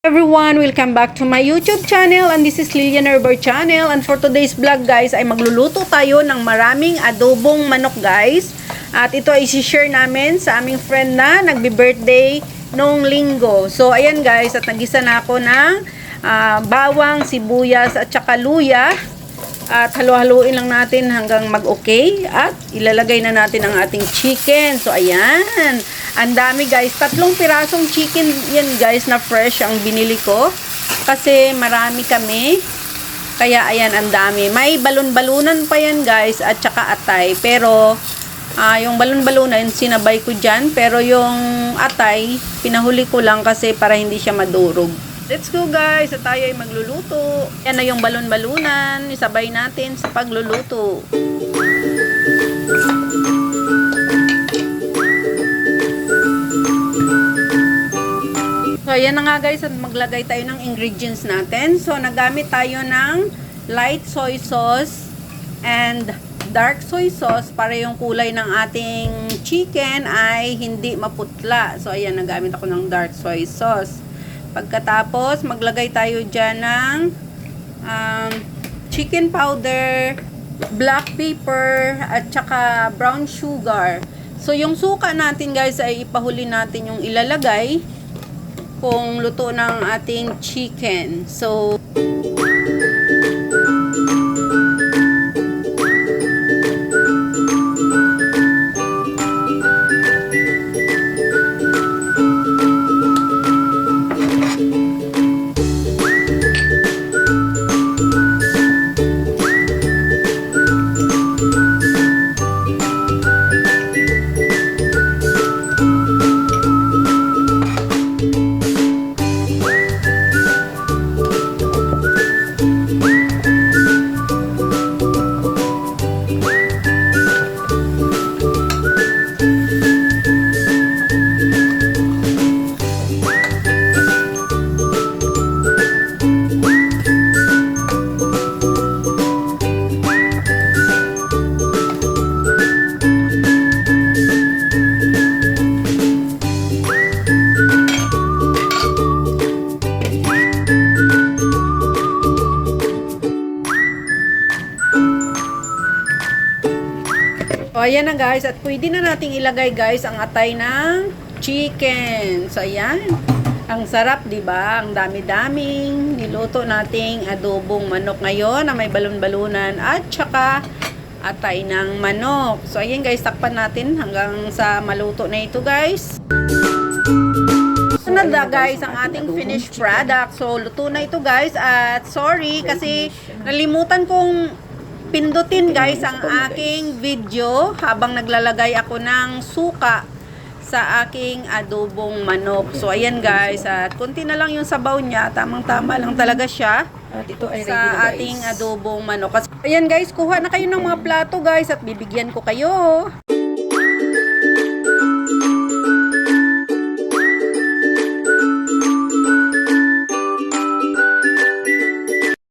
Everyone, welcome back to my YouTube channel, and this is Lilian Herbert channel. And for today's vlog guys ay magluluto tayo ng maraming adobong manok guys. At ito ay i-share namin sa aming friend na nagbi-birthday nung linggo. So ayan guys, at nagisa na ako ng bawang, sibuyas at saka luya. At halo-haluin lang natin hanggang mag-okay. At ilalagay na natin ang ating chicken. So ayan, ang dami guys, 3 pirasong chicken yan guys na fresh ang binili ko kasi marami kami, kaya ayan, ang dami. May balon-balunan pa yan guys at saka atay, pero yung balon-balunan sinabay ko dyan, pero yung atay pinahuli ko lang kasi para hindi siya madurog. Let's go guys, at tayo ay magluluto. Yan na yung balon-balunan, isabay natin sa pagluluto. So, ayan na nga guys, at maglagay tayo ng ingredients natin. So, nagamit tayo ng light soy sauce and dark soy sauce para yung kulay ng ating chicken ay hindi maputla. So, ayan, nagamit ako ng dark soy sauce. Pagkatapos, maglagay tayo dyan ng chicken powder, black pepper, at saka brown sugar. So, yung suka natin guys ay ipahuli natin yung ilalagay kung luto ng ating chicken. So, ayan na guys, at pwede na nating ilagay guys ang atay ng chicken. So ayan, ang sarap, 'di ba? Ang dami-daming niluto nating adobong manok ngayon na may balon-balunan at saka atay ng manok. So ayan guys, takpan natin hanggang sa maluto na ito guys. Sunod na guys ang ating finished product. So luto na ito guys, at sorry kasi nalimutan kong pindutin guys ang aking video habang naglalagay ako ng suka sa aking adobong manok. So ayan guys, at konti na lang yung sabaw niya, tamang-tama lang talaga siya at ito ay sa ating adobong manok. Ayan guys, kuha na kayo ng mga plato guys at bibigyan ko kayo.